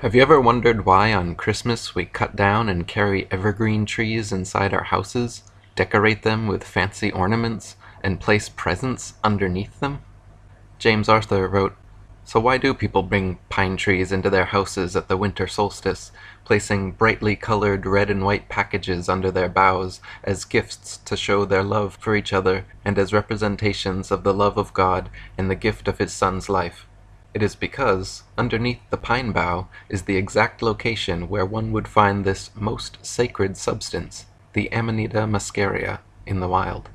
Have you ever wondered why on Christmas we cut down and carry evergreen trees inside our houses, decorate them with fancy ornaments, and place presents underneath them? James Arthur wrote, "So why do people bring pine trees into their houses at the winter solstice, placing brightly colored red and white packages under their boughs as gifts to show their love for each other and as representations of the love of God and the gift of His Son's life? It is because, underneath the pine bough, is the exact location where one would find this most sacred substance, the Amanita muscaria, in the wild."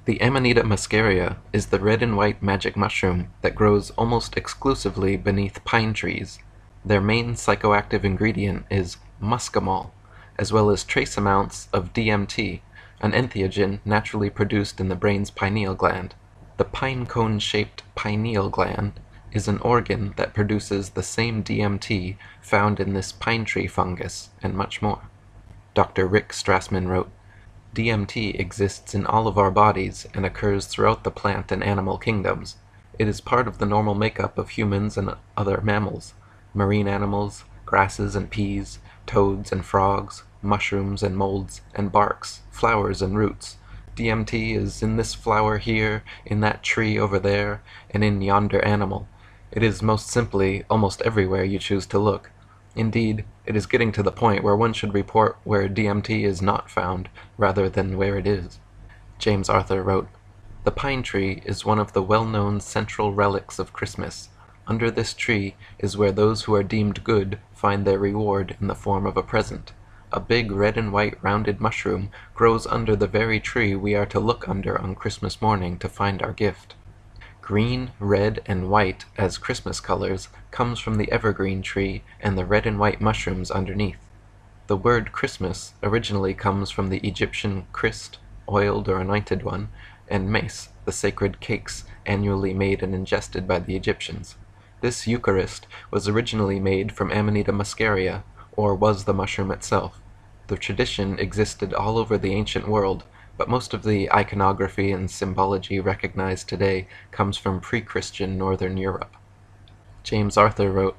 The Amanita muscaria is the red and white magic mushroom that grows almost exclusively beneath pine trees. Their main psychoactive ingredient is muscimol, as well as trace amounts of DMT, an entheogen naturally produced in the brain's pineal gland. The pine cone-shaped pineal gland is an organ that produces the same DMT found in this pine tree fungus, and much more. Dr. Rick Strassman wrote, "DMT exists in all of our bodies and occurs throughout the plant and animal kingdoms. It is part of the normal makeup of humans and other mammals, marine animals, grasses and peas, toads and frogs, mushrooms and molds and barks, flowers and roots. DMT is in this flower here, in that tree over there, and in yonder animal. It is most simply almost everywhere you choose to look. Indeed, it is getting to the point where one should report where DMT is not found, rather than where it is." James Arthur wrote, "The pine tree is one of the well-known central relics of Christmas. Under this tree is where those who are deemed good find their reward in the form of a present. A big red and white rounded mushroom grows under the very tree we are to look under on Christmas morning to find our gift. Green, red, and white as Christmas colors comes from the evergreen tree and the red and white mushrooms underneath. The word Christmas originally comes from the Egyptian Christ, oiled or anointed one, and mace, the sacred cakes annually made and ingested by the Egyptians. This Eucharist was originally made from Amanita muscaria, or was the mushroom itself. The tradition existed all over the ancient world, but most of the iconography and symbology recognized today comes from pre-Christian Northern Europe." James Arthur wrote,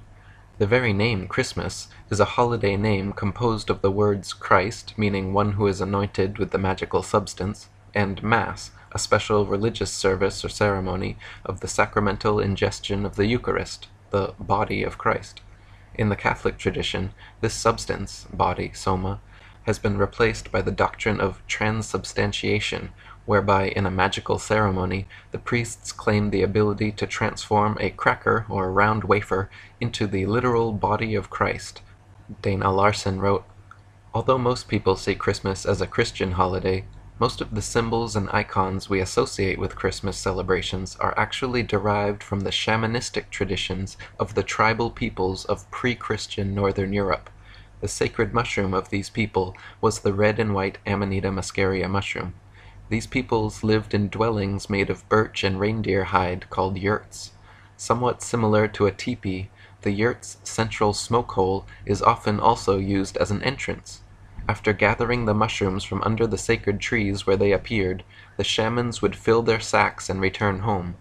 "The very name Christmas is a holiday name composed of the words Christ, meaning one who is anointed with the magical substance, and Mass, a special religious service or ceremony of the sacramental ingestion of the Eucharist, the body of Christ. In the Catholic tradition, this substance, body, soma, has been replaced by the doctrine of transubstantiation, whereby in a magical ceremony the priests claim the ability to transform a cracker or round wafer into the literal body of Christ." Dana Larson wrote, "Although most people see Christmas as a Christian holiday, most of the symbols and icons we associate with Christmas celebrations are actually derived from the shamanistic traditions of the tribal peoples of pre-Christian Northern Europe. The sacred mushroom of these people was the red and white Amanita muscaria mushroom. These peoples lived in dwellings made of birch and reindeer hide called yurts. Somewhat similar to a teepee, the yurt's central smoke hole is often also used as an entrance. After gathering the mushrooms from under the sacred trees where they appeared, the shamans would fill their sacks and return home.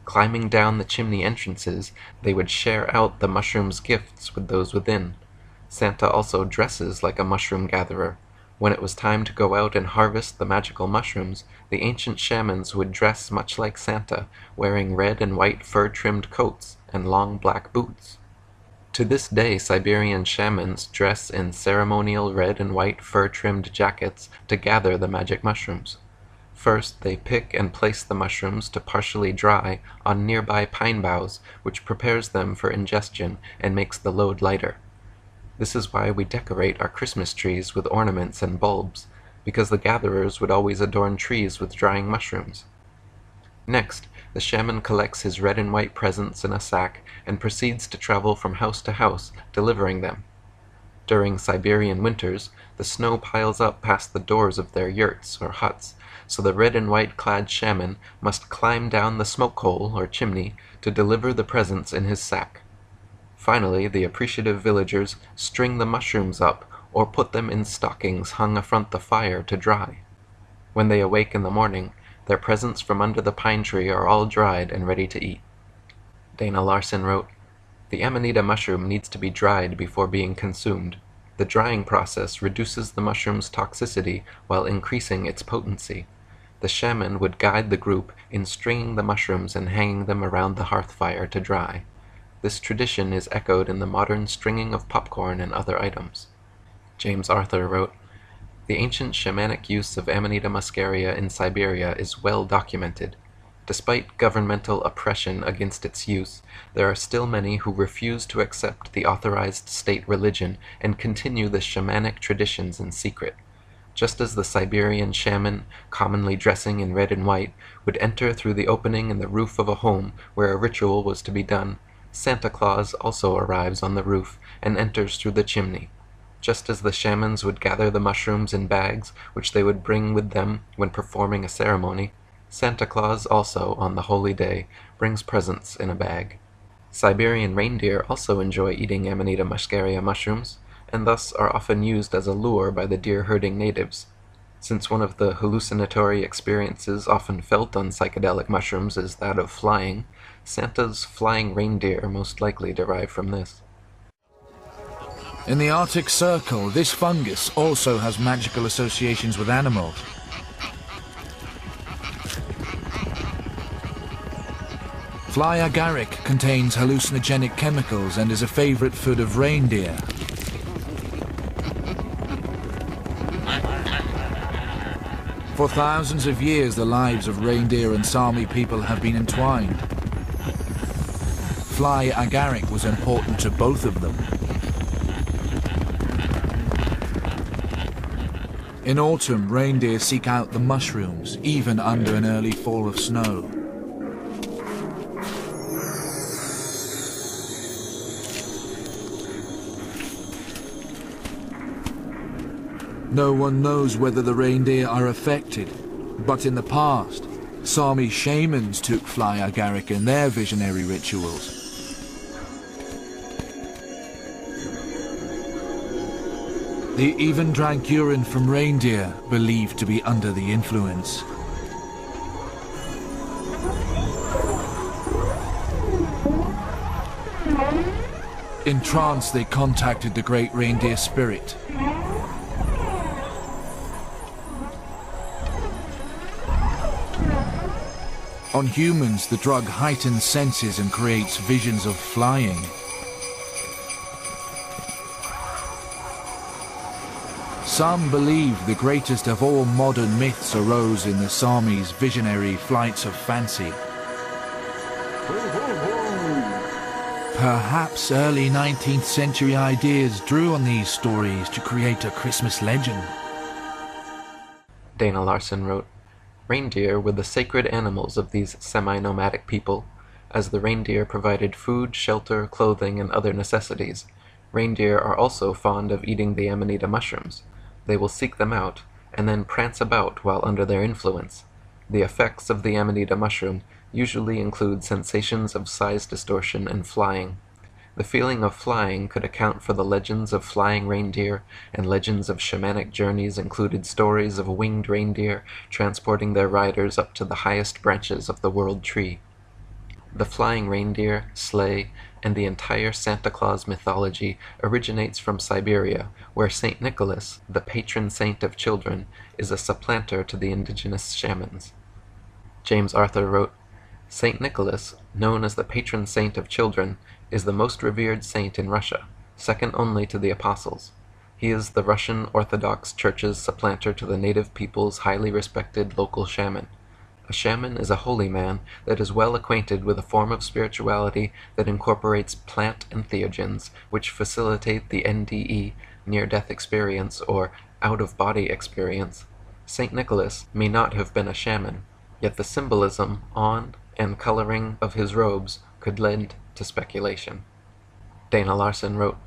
Climbing down the chimney entrances, they would share out the mushrooms' gifts with those within. Santa also dresses like a mushroom gatherer. When it was time to go out and harvest the magical mushrooms, the ancient shamans would dress much like Santa, wearing red and white fur-trimmed coats and long black boots. To this day, Siberian shamans dress in ceremonial red and white fur-trimmed jackets to gather the magic mushrooms. First, they pick and place the mushrooms to partially dry on nearby pine boughs, which prepares them for ingestion and makes the load lighter. This is why we decorate our Christmas trees with ornaments and bulbs, because the gatherers would always adorn trees with drying mushrooms. Next, the shaman collects his red and white presents in a sack and proceeds to travel from house to house, delivering them. During Siberian winters, the snow piles up past the doors of their yurts or huts, so the red and white clad shaman must climb down the smoke hole or chimney to deliver the presents in his sack. Finally, the appreciative villagers string the mushrooms up or put them in stockings hung affront the fire to dry. When they awake in the morning, their presents from under the pine tree are all dried and ready to eat. Dana Larson wrote, The amanita mushroom needs to be dried before being consumed. The drying process reduces the mushroom's toxicity while increasing its potency. The shaman would guide the group in stringing the mushrooms and hanging them around the hearth fire to dry. This tradition is echoed in the modern stringing of popcorn and other items. James Arthur wrote, "The ancient shamanic use of Amanita muscaria in Siberia is well documented. Despite governmental oppression against its use, there are still many who refuse to accept the authorized state religion and continue the shamanic traditions in secret. Just as the Siberian shaman, commonly dressing in red and white, would enter through the opening in the roof of a home where a ritual was to be done, Santa Claus also arrives on the roof and enters through the chimney. Just as the shamans would gather the mushrooms in bags, which they would bring with them when performing a ceremony, Santa Claus also, on the holy day, brings presents in a bag. Siberian reindeer also enjoy eating Amanita muscaria mushrooms, and thus are often used as a lure by the deer-herding natives. Since one of the hallucinatory experiences often felt on psychedelic mushrooms is that of flying, Santa's flying reindeer most likely derive from this. In the Arctic Circle, this fungus also has magical associations with animals. Fly agaric contains hallucinogenic chemicals and is a favorite food of reindeer. For thousands of years, the lives of reindeer and Sami people have been entwined. Fly agaric was important to both of them. In autumn, reindeer seek out the mushrooms, even under an early fall of snow. No one knows whether the reindeer are affected, but in the past, Sami shamans took fly agaric in their visionary rituals. They even drank urine from reindeer, believed to be under the influence. In trance, they contacted the great reindeer spirit. On humans, the drug heightens senses and creates visions of flying. Some believe the greatest of all modern myths arose in the Sami's visionary flights of fancy. Perhaps early 19th century ideas drew on these stories to create a Christmas legend. Dana Larson wrote, "Reindeer were the sacred animals of these semi-nomadic people. As the reindeer provided food, shelter, clothing, and other necessities, reindeer are also fond of eating the amanita mushrooms. They will seek them out, and then prance about while under their influence. The effects of the amanita mushroom usually include sensations of size distortion and flying. The feeling of flying could account for the legends of flying reindeer, and legends of shamanic journeys included stories of winged reindeer transporting their riders up to the highest branches of the world tree. The flying reindeer, sleigh, and the entire Santa Claus mythology originates from Siberia, where Saint Nicholas, the patron saint of children, is a supplanter to the indigenous shamans." James Arthur wrote, "Saint Nicholas, known as the patron saint of children, is the most revered saint in Russia, second only to the apostles. He is the Russian Orthodox Church's supplanter to the native people's highly respected local shaman. A shaman is a holy man that is well acquainted with a form of spirituality that incorporates plant entheogens, which facilitate the NDE, near-death experience, or out-of-body experience. Saint Nicholas may not have been a shaman, yet the symbolism on and coloring of his robes could lend to speculation." Dana Larson wrote,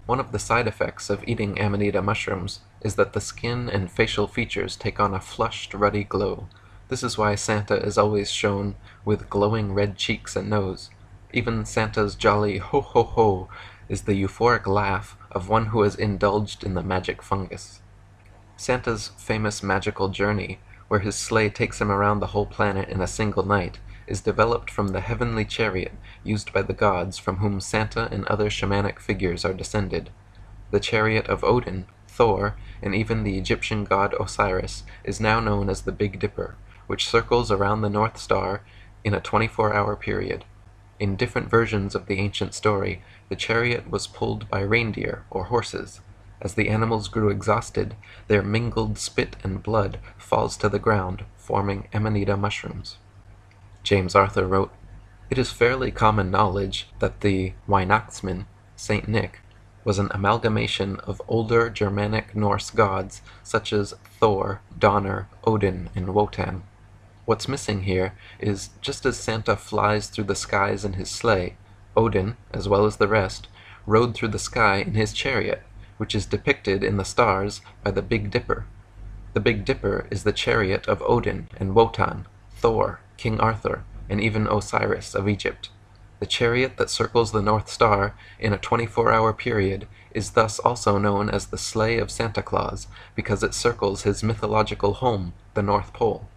"One of the side effects of eating amanita mushrooms is that the skin and facial features take on a flushed, ruddy glow. This is why Santa is always shown with glowing red cheeks and nose. Even Santa's jolly ho-ho-ho is the euphoric laugh of one who has indulged in the magic fungus." Santa's famous magical journey, where his sleigh takes him around the whole planet in a single night, is developed from the heavenly chariot used by the gods from whom Santa and other shamanic figures are descended. The chariot of Odin, Thor, and even the Egyptian god Osiris is now known as the Big Dipper, which circles around the North Star in a 24-hour period. In different versions of the ancient story, the chariot was pulled by reindeer or horses. As the animals grew exhausted, their mingled spit and blood falls to the ground, forming amanita mushrooms. James Arthur wrote, "It is fairly common knowledge that the Weihnachtsmann, Saint Nick, was an amalgamation of older Germanic Norse gods such as Thor, Donner, Odin, and Wotan. What's missing here is, just as Santa flies through the skies in his sleigh, Odin, as well as the rest, rode through the sky in his chariot, which is depicted in the stars by the Big Dipper. The Big Dipper is the chariot of Odin and Wotan, Thor, King Arthur, and even Osiris of Egypt. The chariot that circles the North Star in a 24-hour period is thus also known as the sleigh of Santa Claus because it circles his mythological home, the North Pole.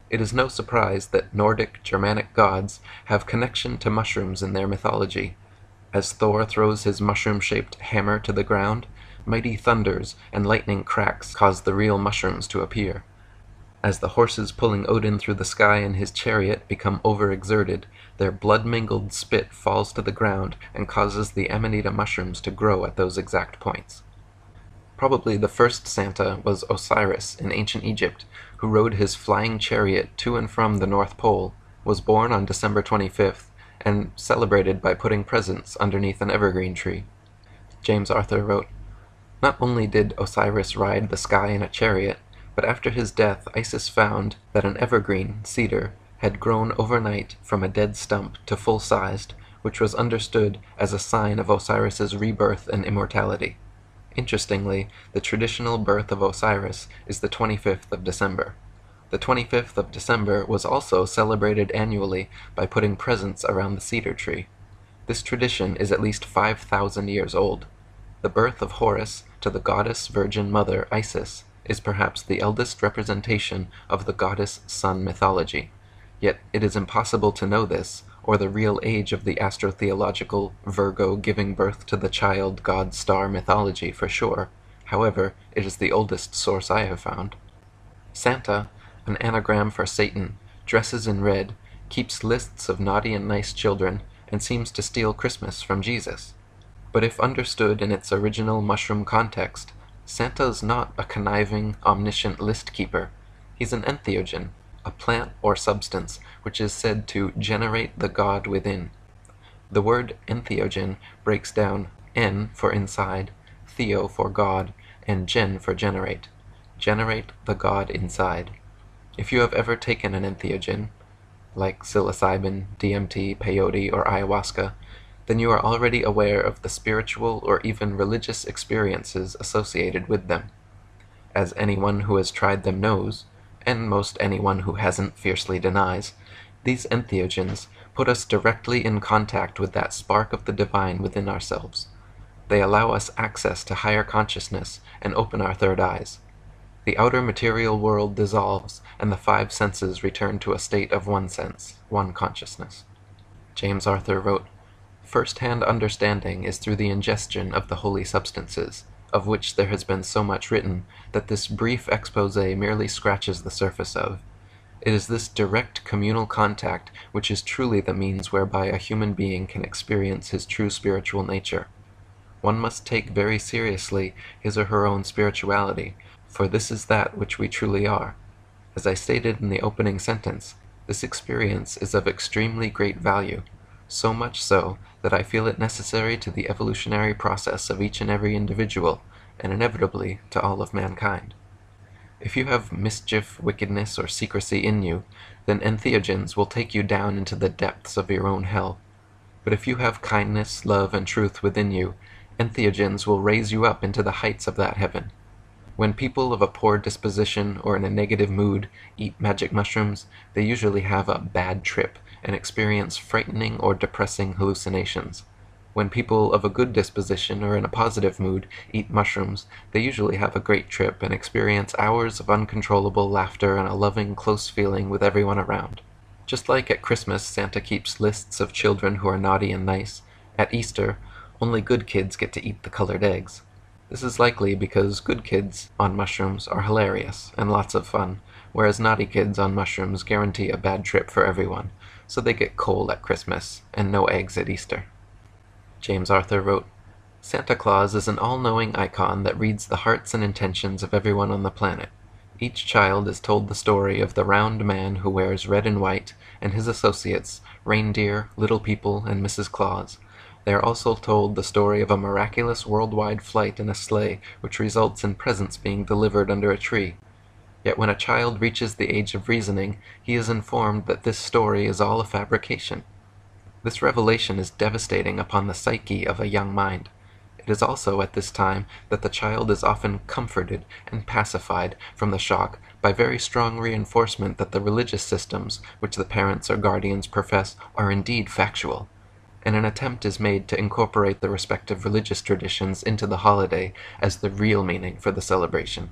It is no surprise that Nordic Germanic gods have connection to mushrooms in their mythology. As Thor throws his mushroom-shaped hammer to the ground, mighty thunders and lightning cracks cause the real mushrooms to appear. As the horses pulling Odin through the sky in his chariot become overexerted, their blood-mingled spit falls to the ground and causes the amanita mushrooms to grow at those exact points. Probably the first Santa was Osiris in ancient Egypt, who rode his flying chariot to and from the North Pole, was born on December 25th, and celebrated by putting presents underneath an evergreen tree. James Arthur wrote, "Not only did Osiris ride the sky in a chariot, but after his death Isis found that an evergreen, cedar, had grown overnight from a dead stump to full-sized, which was understood as a sign of Osiris's rebirth and immortality. Interestingly, the traditional birth of Osiris is the 25th of December. The 25th of December was also celebrated annually by putting presents around the cedar tree. This tradition is at least 5,000 years old. The birth of Horus to the goddess Virgin Mother Isis is perhaps the eldest representation of the goddess sun mythology. Yet it is impossible to know this, or the real age of the astrotheological Virgo giving birth to the child god star mythology for sure. However, it is the oldest source I have found. Santa, an anagram for Satan, dresses in red, keeps lists of naughty and nice children, and seems to steal Christmas from Jesus. But if understood in its original mushroom context, Santa's not a conniving, omniscient list keeper. He's an entheogen, a plant or substance which is said to generate the god within. The word entheogen breaks down en for inside, theo for god, and gen for generate. Generate the god inside. If you have ever taken an entheogen, like psilocybin, DMT, peyote, or ayahuasca, then you are already aware of the spiritual or even religious experiences associated with them. As anyone who has tried them knows, and most anyone who hasn't fiercely denies, these entheogens put us directly in contact with that spark of the divine within ourselves. They allow us access to higher consciousness and open our third eyes. The outer material world dissolves, and the five senses return to a state of one sense, one consciousness." James Arthur wrote, "First-hand understanding is through the ingestion of the holy substances, of which there has been so much written that this brief exposé merely scratches the surface of. It is this direct communal contact which is truly the means whereby a human being can experience his true spiritual nature. One must take very seriously his or her own spirituality, for this is that which we truly are. As I stated in the opening sentence, this experience is of extremely great value, so much so that I feel it necessary to the evolutionary process of each and every individual, and inevitably to all of mankind. If you have mischief, wickedness, or secrecy in you, then entheogens will take you down into the depths of your own hell. But if you have kindness, love, and truth within you, entheogens will raise you up into the heights of that heaven. When people of a poor disposition or in a negative mood eat magic mushrooms, they usually have a bad trip and experience frightening or depressing hallucinations. When people of a good disposition or in a positive mood eat mushrooms, they usually have a great trip and experience hours of uncontrollable laughter and a loving, close feeling with everyone around. Just like at Christmas, Santa keeps lists of children who are naughty and nice, at Easter, only good kids get to eat the colored eggs. This is likely because good kids on mushrooms are hilarious and lots of fun, whereas naughty kids on mushrooms guarantee a bad trip for everyone, so they get coal at Christmas and no eggs at Easter. James Arthur wrote, Santa Claus is an all-knowing icon that reads the hearts and intentions of everyone on the planet. Each child is told the story of the round man who wears red and white, and his associates, reindeer, little people, and Mrs. Claus. They are also told the story of a miraculous worldwide flight in a sleigh which results in presents being delivered under a tree. Yet when a child reaches the age of reasoning, he is informed that this story is all a fabrication. This revelation is devastating upon the psyche of a young mind. It is also at this time that the child is often comforted and pacified from the shock by very strong reinforcement that the religious systems which the parents or guardians profess are indeed factual, and an attempt is made to incorporate the respective religious traditions into the holiday as the real meaning for the celebration.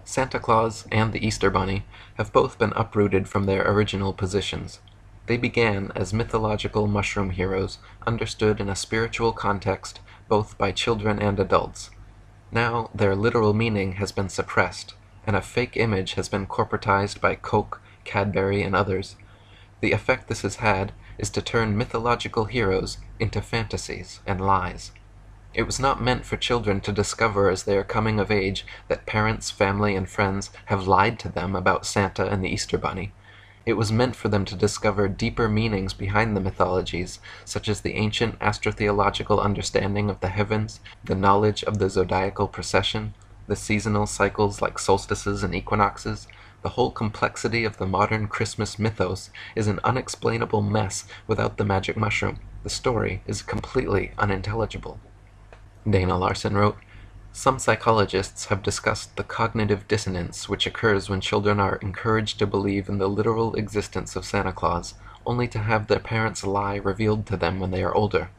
Santa Claus and the Easter Bunny have both been uprooted from their original positions. They began as mythological mushroom heroes understood in a spiritual context both by children and adults. Now their literal meaning has been suppressed, and a fake image has been corporatized by Coke, Cadbury, and others. The effect this has had is to turn mythological heroes into fantasies and lies. It was not meant for children to discover as they are coming of age that parents, family, and friends have lied to them about Santa and the Easter Bunny. It was meant for them to discover deeper meanings behind the mythologies, such as the ancient astrotheological understanding of the heavens, the knowledge of the zodiacal procession, the seasonal cycles like solstices and equinoxes. The whole complexity of the modern Christmas mythos is an unexplainable mess without the magic mushroom. The story is completely unintelligible. Dana Larson wrote, Some psychologists have discussed the cognitive dissonance which occurs when children are encouraged to believe in the literal existence of Santa Claus, only to have their parents' lie revealed to them when they are older.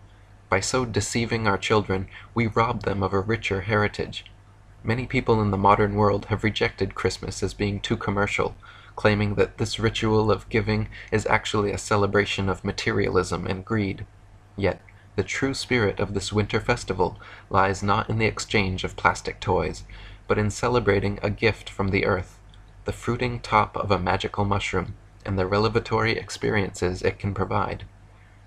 By so deceiving our children, we rob them of a richer heritage. Many people in the modern world have rejected Christmas as being too commercial, claiming that this ritual of giving is actually a celebration of materialism and greed. Yet, the true spirit of this winter festival lies not in the exchange of plastic toys, but in celebrating a gift from the earth, the fruiting top of a magical mushroom, and the revelatory experiences it can provide.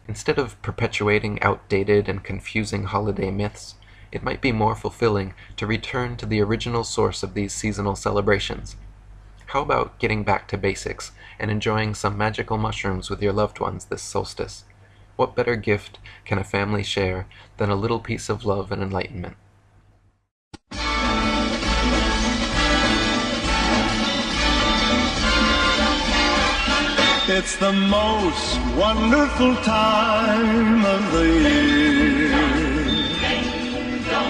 Instead of perpetuating outdated and confusing holiday myths, it might be more fulfilling to return to the original source of these seasonal celebrations. How about getting back to basics and enjoying some magical mushrooms with your loved ones this solstice? What better gift can a family share than a little piece of love and enlightenment? It's the most wonderful time of the year,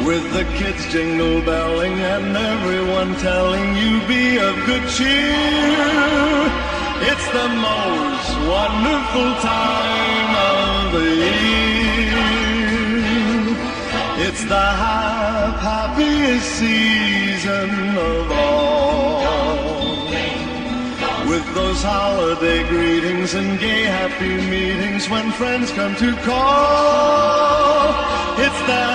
with the kids jingle belling and everyone telling you be of good cheer. It's the most wonderful time of the year. It's the happiest season of all, with those holiday greetings and gay happy meetings when friends come to call. It's the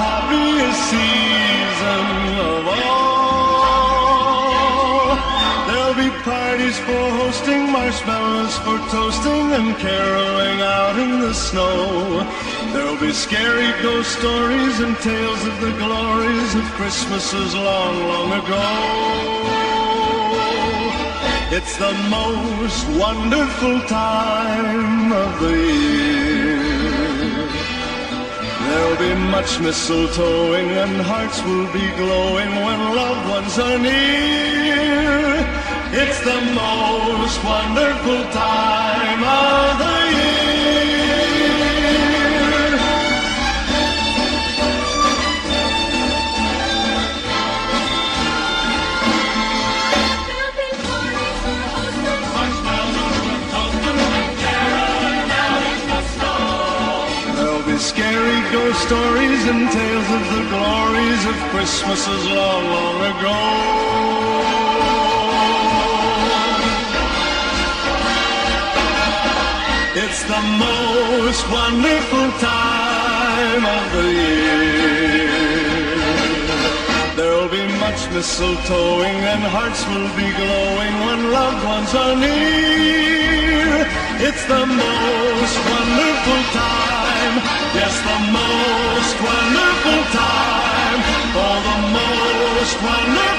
happiest season of all. There'll be parties for hosting, marshmallows for toasting, and caroling out in the snow. There'll be scary ghost stories and tales of the glories of Christmases long, long ago. It's the most wonderful time of the year. There'll be much mistletoeing and hearts will be glowing when loved ones are near. It's the most wonderful time of the year. Scary ghost stories and tales of the glories of Christmases long, long ago. It's the most wonderful time of the year. There'll be much mistletoeing and hearts will be glowing when loved ones are near. It's the most wonderful time, yes, the most wonderful time, oh, the most wonderful